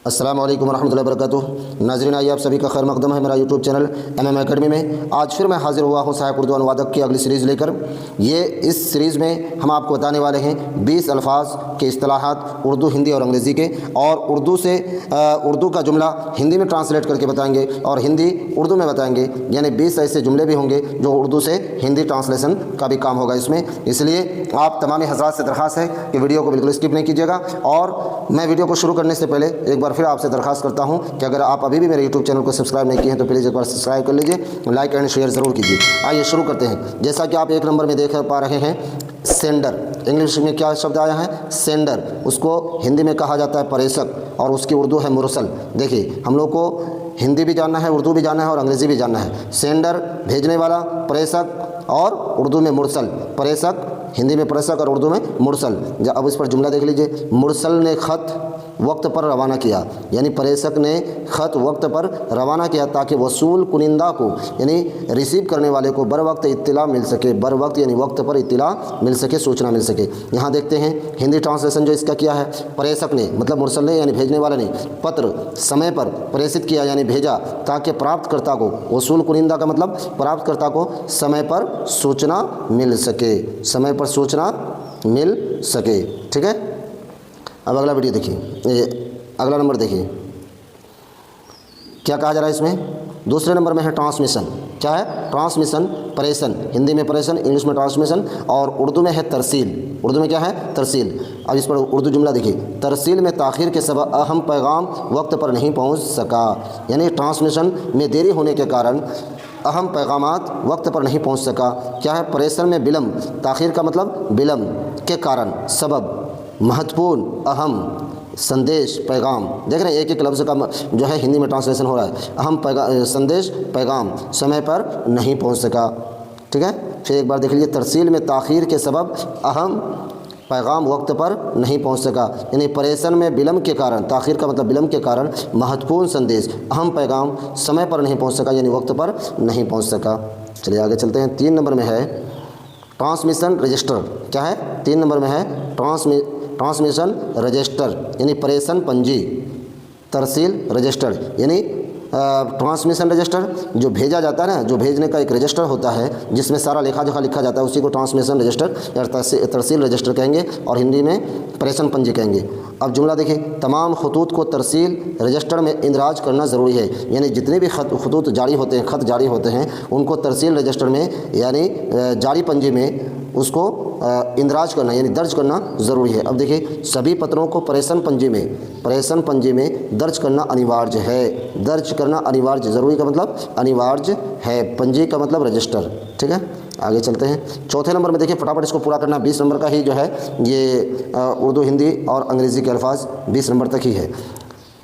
अस्सलामु अलैकुम वरहमतुल्लाहि वबरकातुहू। नाज़रीन, आइए आप सभी का खैर मकदम है मेरा यूट्यूब चैनल MM अकेडमी में। आज फिर मैं हाज़िर हुआ हूँ सहायक उर्दू अनुवादक की अगली सीरीज़ लेकर। इस सीरीज़ में हम आपको बताने वाले हैं 20 अल्फाज के इस्तिलाहात उर्दू, हिंदी और अंग्रेज़ी के, और उर्दू का जुमला हिंदी में ट्रांसलेट करके बताएंगे और हिंदी उर्दू में बताएंगे। यानी 20 ऐसे जुमले भी होंगे जो उर्दू से हिंदी ट्रांसलेशन का भी काम होगा इसमें। इसलिए आप तमाम हज़रात से दरख्वास्त है कि वीडियो को बिल्कुल स्किप नहीं कीजिएगा। और मैं वीडियो को शुरू करने से पहले एक बार फिर आपसे दरख्वास्त करता हूं कि अगर आप अभी भी मेरे यूट्यूब चैनल को सब्सक्राइब नहीं किए हैं तो प्लीज़ एक बार सब्सक्राइब कर लीजिए, लाइक एंड शेयर ज़रूर कीजिए। आइए शुरू करते हैं। जैसा कि आप 1 नंबर में देख पा रहे हैं, सेंडर। इंग्लिश में क्या शब्द आया है? सेंडर। उसको हिंदी में कहा जाता है प्रेषक, और उसकी उर्दू है मुरसल। देखिए, हम लोग को हिंदी भी जानना है, उर्दू भी जानना है और अंग्रेज़ी भी जानना है। सेंडर भेजने वाला, प्रेषक, और उर्दू में मुरसल। प्रेषक हिंदी में प्रेषक और उर्दू में मुरसल। अब इस पर जुमला देख लीजिए। मुरसल ने ख़त वक्त पर रवाना किया, यानी प्रेषक ने ख़त वक्त पर रवाना किया ताकि वसूल कुनिंदा को, यानी रिसीव करने वाले को बर वक्त इत्तिला मिल सके। बर वक्त यानी वक्त पर इत्तिला मिल सके, सूचना मिल सके। यहाँ देखते हैं हिंदी ट्रांसलेशन जो इसका किया है। प्रेषक ने मतलब मुरसल ने यानी भेजने वाले ने पत्र समय पर प्रेषित किया यानी भेजा ताकि प्राप्तकर्ता को, वसूल कुनिंदा का मतलब प्राप्तकर्ता को समय पर सूचना मिल सके, समय पर सूचना मिल सके। ठीक है, अब अगला वीडियो देखिए, अगला नंबर देखिए क्या कहा जा रहा है इसमें। दूसरे नंबर में है ट्रांसमिशन। क्या है? ट्रांसमिशन, प्रेषण। हिंदी में प्रेषण, इंग्लिश में ट्रांसमिशन, और उर्दू में है तरसील। उर्दू में क्या है? तरसील। अब इस पर उर्दू जुमला देखिए। तरसील में ताख़ीर के सबब अहम पैगाम वक्त पर नहीं पहुंच सका, यानी ट्रांसमिशन में देरी होने के कारण अहम पैगामात वक्त पर नहीं पहुंच सका। क्या है? प्रेषण में विलम्ब, ताख़ीर का मतलब विलम्ब के कारण, सबब, महत्वपूर्ण, अहम, संदेश, पैगाम। देख रहे हैं एक लफ्ज़ का जो है हिंदी में ट्रांसलेशन हो रहा है। अहम संदेश, पैगाम समय पर नहीं पहुंच सका। ठीक है, फिर एक बार देख लीजिए। तरसील में ताख़ीर के सबब अहम पैगाम वक्त पर नहीं पहुंच सका, यानी प्रेषण में विलम्ब के कारण, ताख़ीर का मतलब विलम्ब के कारण महत्वपूर्ण संदेश, अहम पैगाम समय पर नहीं पहुँच सका, यानी वक्त पर नहीं पहुँच सका। चलिए आगे चलते हैं। 3 नंबर में है ट्रांसमिशन रजिस्टर। क्या है? 3 नंबर में है ट्रांसमिशन रजिस्टर, यानी प्रेषण पंजी। तरसील रजिस्टर यानी ट्रांसमिशन रजिस्टर, जो भेजा जाता है ना, जो भेजने का एक रजिस्टर होता है जिसमें सारा लेखा जोखा लिखा जाता है, उसी को ट्रांसमिशन रजिस्टर या तरसील रजिस्टर कहेंगे, और हिंदी में प्रेषण पंजी कहेंगे। अब जुमला देखिए। तमाम खतूत को तरसील रजिस्टर में इंदराज करना ज़रूरी है, यानी जितने भी खतूत जारी होते हैं, ख़त जारी होते हैं, उनको तरसील रजिस्टर में यानी जारी पंजी में उसको इंदराज करना यानी दर्ज करना ज़रूरी है। अब देखिए, सभी पत्रों को प्रेषण पंजी में दर्ज करना अनिवार्य है। दर्ज करना अनिवार्य, ज़रूरी का मतलब अनिवार्य है, पंजी का मतलब रजिस्टर। ठीक है, आगे चलते हैं। चौथे नंबर में देखिए, फटाफट इसको पूरा करना। 20 नंबर का ही जो है ये उर्दू, हिंदी और अंग्रेज़ी के अल्फाज 20 नंबर तक ही है।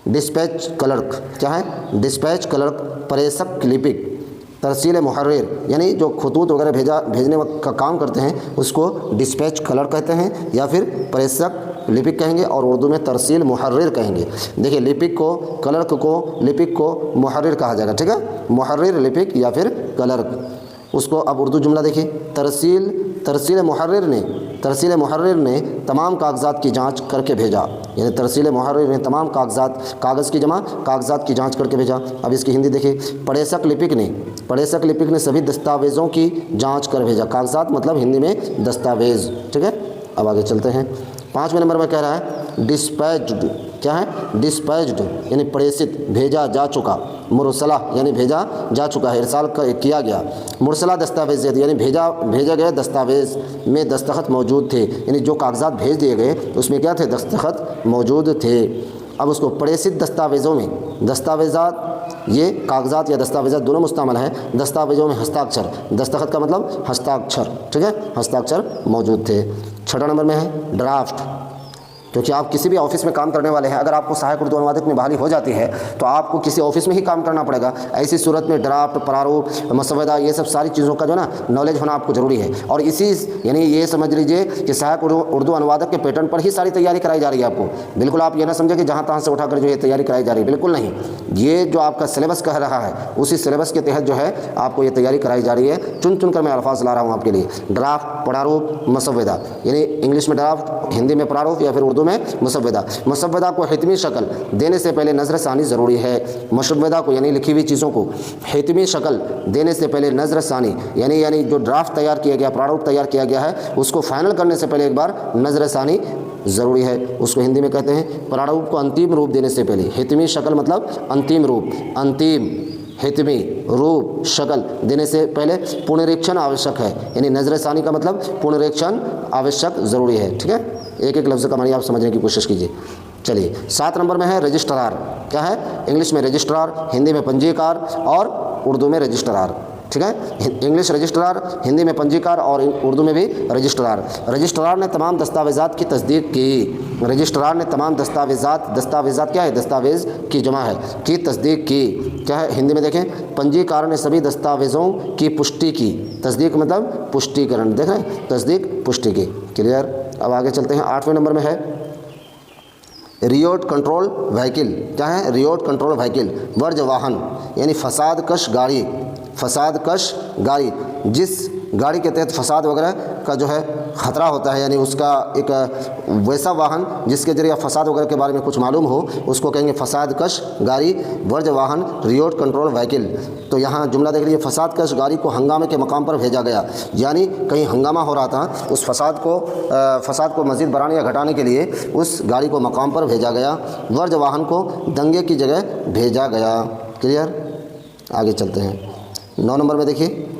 Dispatch clerk. क्या है? डिस्पैच क्लर्क, प्रेषक लिपिक। तरसील मुहर्रिर यानी जो खतूत वगैरह भेजने का काम करते हैं उसको डिस्पैच क्लर्क कहते हैं या फिर प्रेषक लिपिक कहेंगे, और उर्दू में तरसील मुहर्रिर कहेंगे। देखिए, लिपिक को, क्लर्क को, लिपिक को मुहर्रिर कहा जाएगा। ठीक है, मुहर्रिर, लिपिक या फिर क्लर्क। उसको अब उर्दू जुमला देखिए। तरसील मुहर्रिर ने तमाम कागजात की जांच करके भेजा, यानी तरसील मुहर्रिर ने तमाम कागज़ की जमा कागजात की जांच करके भेजा। अब इसकी हिंदी देखिए। प्रेषक लिपिक ने सभी दस्तावेज़ों की जांच कर भेजा। कागजात मतलब हिंदी में दस्तावेज़। ठीक है, अब आगे चलते हैं। 5वें नंबर में कह रहा है डिस्पैच्ड। क्या है? डिस्पैच्ड यानी प्रेषित, भेजा जा चुका। मुरसला यानी भेजा जा चुका है, इरसाल किया गया। मुरसला दस्तावेज़ यानी भेजा गया दस्तावेज़ में दस्तखत मौजूद थे, यानी जो कागजात भेज दिए गए उसमें क्या थे? दस्तखत मौजूद थे। अब उसको प्रेषित दस्तावेज़ों में, दस्तावेज़ात ये कागजात या दस्तावेज़ात दोनों मुस्तमल है। दस्तावेज़ों में हस्ताक्षर, दस्तखत का मतलब हस्ताक्षर। ठीक है, हस्ताक्षर मौजूद थे। 6 नंबर में है ड्राफ्ट। क्योंकि आप किसी भी ऑफिस में काम करने वाले हैं, अगर आपको सहायक उर्दू अनुवादक में बहाली हो जाती है तो आपको किसी ऑफिस में ही काम करना पड़ेगा। ऐसी सूरत में ड्राफ्ट, प्रारूप, मसवदा, ये सब सारी चीज़ों का जो ना नॉलेज होना आपको ज़रूरी है। और इसी यानी ये समझ लीजिए कि सहायक उर्दू अनुवादक के पैटर्न पर ही सारी तैयारी कराई जा रही है आपको। बिल्कुल आप ये ना समझे कि जहाँ तहाँ से उठाकर जो ये तैयारी कराई जा रही है, बिल्कुल नहीं। ये जो आपका सिलेबस कह रहा है उसी सिलेबस के तहत जो है आपको ये तैयारी कराई जा रही है। चुन कर मैं अल्फाज ला रहा हूँ आपके लिए। ड्राफ्ट, प्रारूप, मसवदा, यानी इंग्लिश में ड्राफ्ट, हिंदी में प्रारूप या फिर उर्दू में मुसव्वदा। मुसव्वदा को हितमी शक्ल देने से पहले नज़रसानी ज़रूरी है। मुसव्वदा को यानी लिखी हुई चीज़ों को हितमी शक्ल देने से पहले नज़रसानी यानी जो ड्राफ्ट तैयार किया गया, प्रारूप तैयार किया गया है, उसको फाइनल करने से पहले एक बार नज़रसानी ज़रूरी है। उसको हिंदी में कहते हैं प्रारूप को अंतिम रूप देने से पहले। हितमी शक्ल मतलब अंतिम रूप, अंतिम हितमी रूप शक्ल देने से पहले पुनरीक्षण आवश्यक है। यानी नज़रसानी का मतलब पुनरीक्षण आवश्यक ज़रूरी है। ठीक है, एक एक लफ्ज़ का मानी आप समझने की कोशिश कीजिए। चलिए 7 नंबर में है रजिस्ट्रार। क्या है? इंग्लिश में रजिस्ट्रार, हिंदी में पंजीकार और उर्दू में रजिस्ट्रार। ठीक है, इंग्लिश रजिस्ट्रार, हिंदी में पंजीकार और उर्दू में भी रजिस्ट्रार। रजिस्ट्रार ने तमाम दस्तावेज़ात की तस्दीक की। रजिस्ट्रार ने तमाम दस्तावेज़ात क्या है? दस्तावेज़ की जमा है, की तस्दीक की। क्या है? हिंदी में देखें, पंजीकार ने सभी दस्तावेज़ों की पुष्टि की। तस्दीक मतलब पुष्टिकरण, देख रहे हैं, तस्दीक पुष्टि की। क्लियर? अब आगे चलते हैं। 8वें नंबर में है रियोट कंट्रोल व्हीकल। क्या है? रियोट कंट्रोल व्हीकल वर्ज वाहन यानी फसाद कश गाड़ी। फसाद कश गाड़ी, जिस गाड़ी के तहत फसाद वगैरह का जो है ख़तरा होता है, यानी उसका एक वैसा वाहन जिसके जरिए फसाद वगैरह के बारे में कुछ मालूम हो, उसको कहेंगे फसाद कश गाड़ी वर्ज वाहन रियोट कंट्रोल व्हीकल। तो यहाँ जुमला देख लीजिए, फसाद कश गाड़ी को हंगामे के मकाम पर भेजा गया। यानी कहीं हंगामा हो रहा था, उस फसाद को मज़ीद बढ़ाने या घटाने के लिए उस गाड़ी को मकाम पर भेजा गया। वर्ज वाहन को दंगे की जगह भेजा गया। क्लियर? आगे चलते हैं। 9 नंबर में देखिए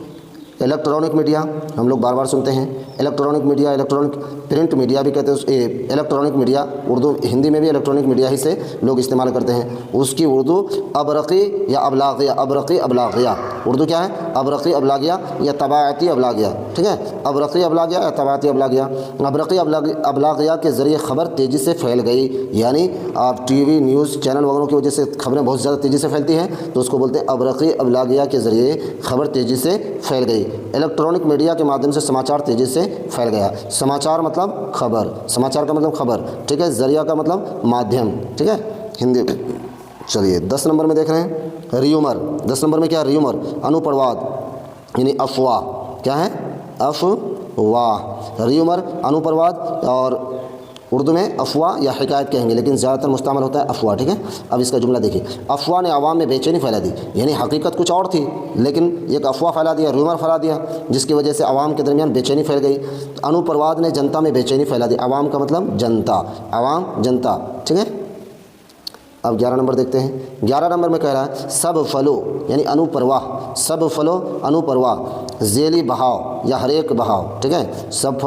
इलेक्ट्रॉनिक मीडिया। हम लोग बार बार सुनते हैं electronic media, electronic print media भी कहते हैं। इलेक्ट्रॉनिक मीडिया उर्दू हिंदी में भी इलेक्ट्रॉनिक मीडिया ही से लोग इस्तेमाल करते हैं। उसकी उर्दू अबरक़ी या अबलागिया। अबरक़ी अबलागिया उर्दू क्या है? अबरक़ी अबलागिया या तबाअती अबलागिया। ठीक है, अबरक़ी अबलागिया या तबाअती अबलागिया। अबरक़ी अबलागिया के ज़रिए ख़बर तेज़ी से फैल गई। यानी आप टीवी न्यूज़ चैनल वगैरह की वजह से खबरें बहुत ज़्यादा तेज़ी से फैलती हैं, तो उसको बोलते हैं अबरक़ी अबलागिया के ज़रिए खबर तेज़ी से फैल गई। इलेक्ट्रॉनिक मीडिया के माध्यम से समाचार तेज़ी से फैल गया। समाचार मतलब खबर, समाचार का मतलब खबर। ठीक है, ज़रिया का मतलब माध्यम। ठीक है, हिंदी में। चलिए 10 नंबर में देख रहे हैं र्यूमर। 10 नंबर में क्या है? र्यूमर अनुप्रवाद यानी अफवाह। क्या है? अफवाह। र्यूमर अनुप्रवाद और उर्दू में अफवाह या हिकायत कहेंगे, लेकिन ज़्यादातर मुस्तमाल होता है अफवाह। ठीक है, अब इसका जुमला देखिए। अफवाह ने आवाम में बेचैनी फैला दी। यानी हकीकत कुछ और थी, लेकिन एक अफवाह फैला दिया, र्यूमर फैला दिया, जिसकी वजह से आवाम के दरमियान बेचैनी फैल गई। अनुप्रवाद ने जनता में बेचैनी फैला दी। आवाम का मतलब जनता, आवाम जनता। ठीक है, अब 11 नंबर देखते हैं। 11 नंबर में कह रहा है सब फलो यानी अनुप्रवाह। सब फलो अनुप्रवाह ज़ेली बहाव या हर एक बहाव। ठीक है, सब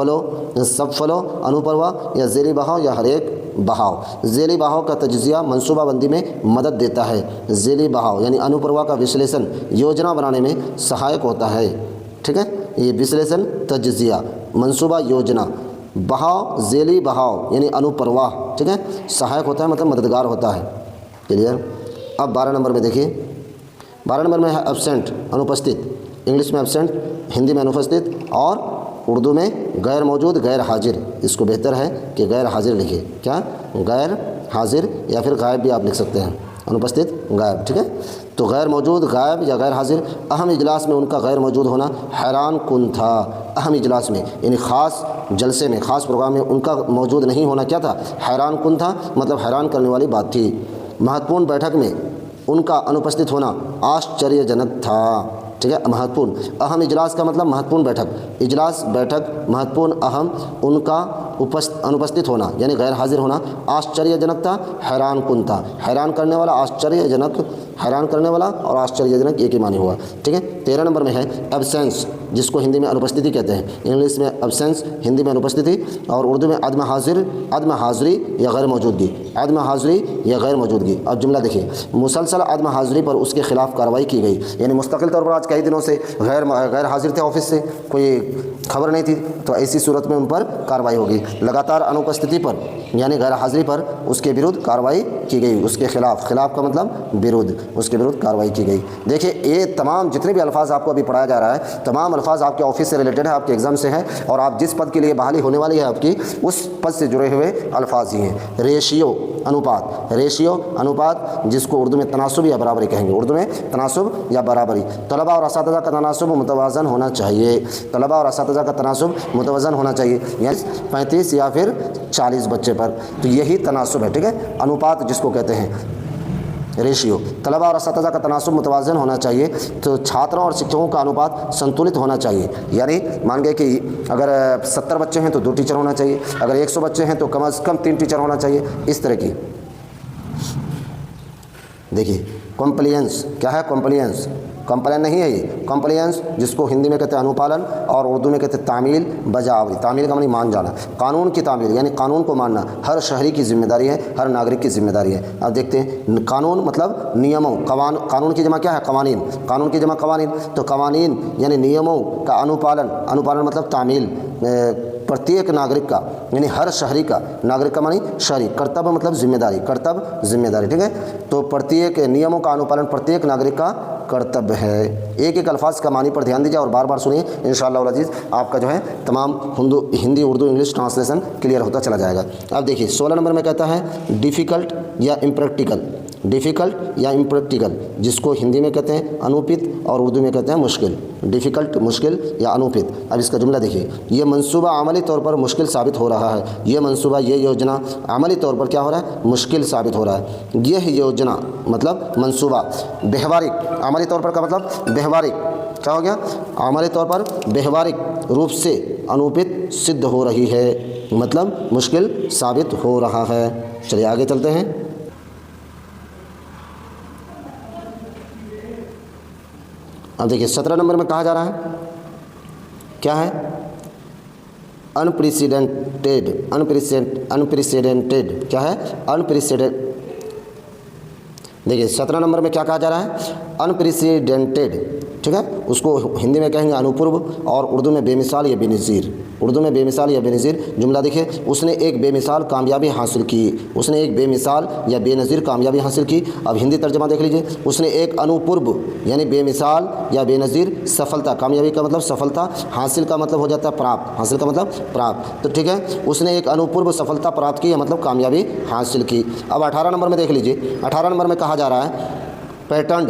फलो अनुप्रवाह या ज़ेली बहाव या हर एक बहाव। ज़ेली बहाव का तज्ज़िया मंसूबाबंदी में मदद देता है। ज़ेली बहाव यानी अनुप्रवाह का विश्लेषण योजना बनाने में सहायक होता है। ठीक है, ये विश्लेषण तज्ज़िया मंसूबा योजना, बहाव ज़ेली बहाव यानी अनुप्रवाह। ठीक है, सहायक होता है मतलब मददगार होता है। क्लियर? अब 12 नंबर में देखिए। 12 नंबर में है एब्सेंट अनुपस्थित। इंग्लिश में एब्सेंट, हिंदी में अनुपस्थित और उर्दू में गैर मौजूद, गैर हाजिर। इसको बेहतर है कि गैर हाजिर लिखिए। क्या? गैर हाजिर या फिर गायब भी आप लिख सकते हैं। अनुपस्थित, गायब। ठीक है, तो गैर मौजूद, गायब या गैर हाजिर। अहम इजलास में उनका गैर मौजूद होना हैरान कुन था। अहम इजलास में यानी ख़ास जलसे में, ख़ास प्रोग्राम में उनका मौजूद नहीं होना क्या था? हैरान कुन था, मतलब हैरान करने वाली बात थी। महत्वपूर्ण बैठक में उनका अनुपस्थित होना आश्चर्यजनक था। ठीक है, महत्वपूर्ण। अहम इजलास का मतलब महत्वपूर्ण बैठक, इजलास बैठक महत्वपूर्ण, अहम उनका अनुपस्थित होना यानी गैर हाजिर होना आश्चर्यजनक था, हैरान कुन था। हैरान करने वाला, आश्चर्यजनक, हैरान करने वाला और आश्चर्यजनक एक ही मानी हुआ। ठीक है, 13 नंबर में है एब्सेंस, जिसको हिंदी में अनुपस्थिति कहते हैं। इंग्लिश में एब्सेंस, हिंदी में अनुपस्थिति और उर्दू में अदम हाजिर, अदम हाजिरी या गैर मौजूदगी, अदम हाजिरी या गैर मौजूदगी। अब जुमला देखिए, मुसलसल अदम हाजिरी पर उसके खिलाफ कार्रवाई की गई। यानी मुस्तकिल तौर पर आज कई दिनों से गैर हाजिर थे, ऑफिस से कोई खबर नहीं थी, तो ऐसी सूरत में उन पर कार्रवाई होगी। लगातार अनुपस्थिति पर यानी गैर हाजिरी पर उसके विरुद्ध कार्रवाई की गई, उसके खिलाफ, खिलाफ का मतलब विरुद्ध, उसके विरुद्ध कार्रवाई की गई। देखिए, ये तमाम जितने भी अल्फाज आपको अभी पढ़ाया जा रहा है, तमाम अल्फाज आपके ऑफिस से रिलेटेड है, आपके एग्जाम से है, और आप जिस पद के लिए बहाली होने वाली है आपकी, उस पद से जुड़े हुए अल्फाज ही हैं। रेशियो अनुपात, रेशियो अनुपात, जिसको उर्दू में तनासुब या बराबरी कहेंगे। उर्दू में तनासुब या बराबरी। तलबा और असातिज़ा का तनासुब मुतवाज़न होना चाहिए। तलबा और असातिज़ा का तनासुब मुतवाज़न होना चाहिए, यानी 35 या फिर 40 बच्चे पर। तो यही तनासुब है, ठीक है, अनुपात जिसको कहते हैं, रेशियो। तलबा और असातिज़ा का तनासुब मुतवाज़न होना चाहिए, तो छात्रों और शिक्षकों का अनुपात संतुलित होना चाहिए। यानी मान गए कि अगर 70 बच्चे हैं तो 2 टीचर होना चाहिए, अगर 100 बच्चे हैं तो कम से कम 3 टीचर होना चाहिए, इस तरह की। देखिए कॉम्प्लियंस क्या है, कॉम्प्लियंस, कंप्लेन नहीं है ये, कॉम्प्लियंस जिसको हिंदी में कहते हैं अनुपालन और उर्दू में कहते हैं तामील बजावरी। तामील का मानी मान जाना, कानून की तामील यानी कानून को मानना हर शहरी की जिम्मेदारी है, हर नागरिक की जिम्मेदारी है। अब देखते हैं कानून मतलब नियमों, कानून की जमा क्या है, कवानीन, कानून की जमा कवानीन। तो कवानीन यानी नियमों का अनुपालन, अनुपालन मतलब तामील प्रत्येक नागरिक का यानी हर शहरी का, नागरिक का मानी शहरी, कर्तव्य मतलब जिम्मेदारी, कर्तव्य जिम्मेदारी, ठीक है। तो प्रत्येक नियमों का अनुपालन प्रत्येक नागरिक का कर्तव्य है। एक एक अल्फाज का मानी पर ध्यान दीजिए और बार बार सुनिए, इंशाअल्लाह अज़ीज़ आपका जो है तमाम Hindi Urdu English translation clear होता चला जाएगा। अब देखिए 16 नंबर में कहता है डिफ़िकल्ट या इम्प्रैक्टिकल, डिफ़िकल्ट या इम्प्रैक्टिकल जिसको हिंदी में कहते हैं अनुपित और उर्दू में कहते हैं मुश्किल। डिफ़िकल्ट मुश्किल या अनुपित। अब इसका जुमला देखिए, ये मंसूबा अमली तौर पर मुश्किल साबित हो रहा है। ये मंसूबा, ये योजना अमली तौर पर क्या हो रहा है, मुश्किल साबित हो रहा है। यह योजना मतलब मंसूबा व्यवहारिक, अमली तौर पर का मतलब व्यवहारिक, क्या हो गया, अमली तौर पर व्यवहारिक रूप से अनुपित सिद्ध हो रही है, मतलब मुश्किल साबित हो रहा है। चलिए आगे चलते हैं। अब देखिए 17 नंबर में कहा जा रहा है, क्या है, अनप्रेसिडेंटेड, अनप्रेसिडेंटेड क्या है, अनप्रेसिडेंटेड। देखिए 17 नंबर में क्या कहा जा रहा है, अनप्रेसिडेंटेड, ठीक है, उसको हिंदी में कहेंगे अनुपूर्व और उर्दू में बेमिसाल या बेनज़ीर, उर्दू में बेमिसाल या बेनज़ीर। जुमला देखिए, उसने एक बेमिसाल कामयाबी हासिल की, उसने एक बेमिसाल या बेनज़ीर कामयाबी हासिल की। अब हिंदी तर्जमा देख लीजिए, उसने एक अनुपूर्व यानी बेमिसाल या बेनज़ीर सफलता, कामयाबी का मतलब सफलता, हासिल का मतलब हो जाता है प्राप्त, हासिल का मतलब प्राप्त, तो ठीक है, उसने एक अनुपूर्व सफलता प्राप्त की मतलब कामयाबी हासिल की। अब 18 नंबर में देख लीजिए, 18 नंबर में कहा जा रहा है पैटर्न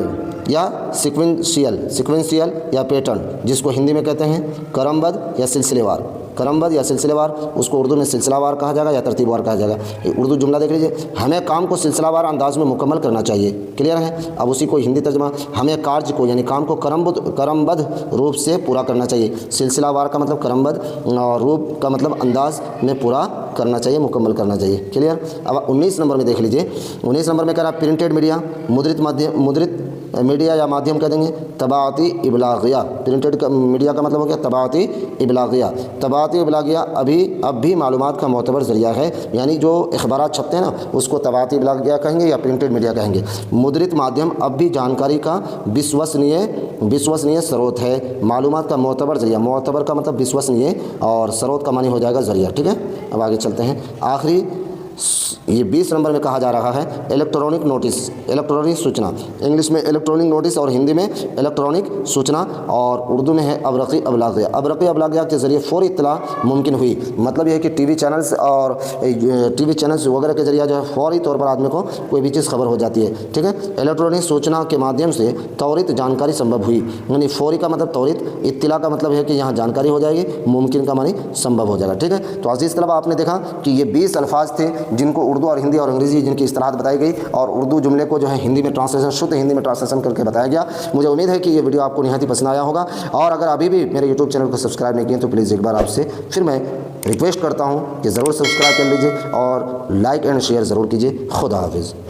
या सिक्वेंशियल या पैटर्न जिसको हिंदी में कहते हैं क्रमबद्ध या सिलसिलेवार, क्रमबद्ध या सिलसिलेवार, उसको उर्दू में सिलसिलावार कहा जाएगा या तरतीबवार कहा जाएगा। उर्दू जुमला देख लीजिए, हमें काम को सिलसिलावार अंदाज में मुकम्मल करना चाहिए, क्लियर है। अब उसी को हिंदी तर्जमा, हमें कार्य को यानी काम को क्रमबद्ध रूप से पूरा करना चाहिए। सिलसिलावार का मतलब क्रमबद्ध और रूप का मतलब अंदाज में पूरा करना चाहिए, मुकम्मल करना चाहिए, क्लियर। अब 19 नंबर में देख लीजिए, 19 नंबर में कह रहा है प्रिंटेड मीडिया, मुद्रित माध्यम, मुद्रित मीडिया या माध्यम कह देंगे तबाअती इबलागिया। प्रिंटेड मीडिया का मतलब हो गया तबाअती इबलागिया। तबाअती इबलागिया अब भी मालूमात का मोतबर ज़रिया है, यानी जो अखबारात छपते हैं ना उसको तबाअती इबलागिया कहेंगे या प्रिंटेड मीडिया कहेंगे। मुद्रित माध्यम अब भी जानकारी का विश्वसनीय स्रोत है, मालूमात का मोतबर ज़रिया, मोतबर का मतलब विश्वसनीय और स्रोत का मानी हो जाएगा ज़रिया, ठीक है। अब आगे चलते हैं, आखिरी ये 20 नंबर में कहा जा रहा है इलेक्ट्रॉनिक नोटिस, इलेक्ट्रॉनिक सूचना, इंग्लिश में इलेक्ट्रॉनिक नोटिस और हिंदी में इलेक्ट्रॉनिक सूचना और उर्दू में है अबरक़ी अबलागिया। अबरक़ी अबलागिया के ज़रिए फ़ौरी इत्तला मुमकिन हुई, मतलब यह है कि टीवी चैनल्स वगैरह के ज़रिए जो है फ़ौरी तौर पर आदमी को कोई भी चीज़ खबर हो जाती है, ठीक है। इलेक्ट्रॉनिक सूचना के माध्यम से त्वरित जानकारी संभव हुई, यानी फ़ौरी का मतलब त्वरित, इत्तला का मतलब है कि यहाँ जानकारी हो जाएगी, मुमकिन का मानी संभव हो जाएगा, ठीक है। तो अज़ीज़ तलबा आपने देखा कि ये 20 अल्फाज थे जिनको उर्दू और हिंदी और अंग्रेज़ी जिनकी इस्तिलाहात बताई गई और उर्दू जुमले को जो है हिंदी में ट्रांसलेशन, शुद्ध हिंदी में ट्रांसलेशन करके बताया गया। मुझे उम्मीद है कि ये वीडियो आपको निहायत ही पसंद आया होगा और अगर अभी भी मेरे यूट्यूब चैनल को सब्सक्राइब नहीं किए तो प्लीज़ एक बार आपसे फिर मैं रिक्वेस्ट करता हूँ कि ज़रूर सब्सक्राइब कर लीजिए और लाइक एंड शेयर ज़रूर कीजिए। खुदा हाफिज़।